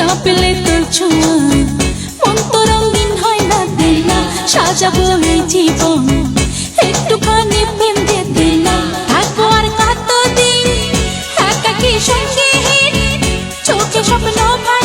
না পেলে তোর ছোঁয়া মন তো রঙিন হয় না দিলা সাজাবো এই জীবন একটুখানি প্রেম দিয়ে দিলা থাকবো আর কতদিন একাকী সঙ্গীহীন চোখে স্বপ্ন ভাই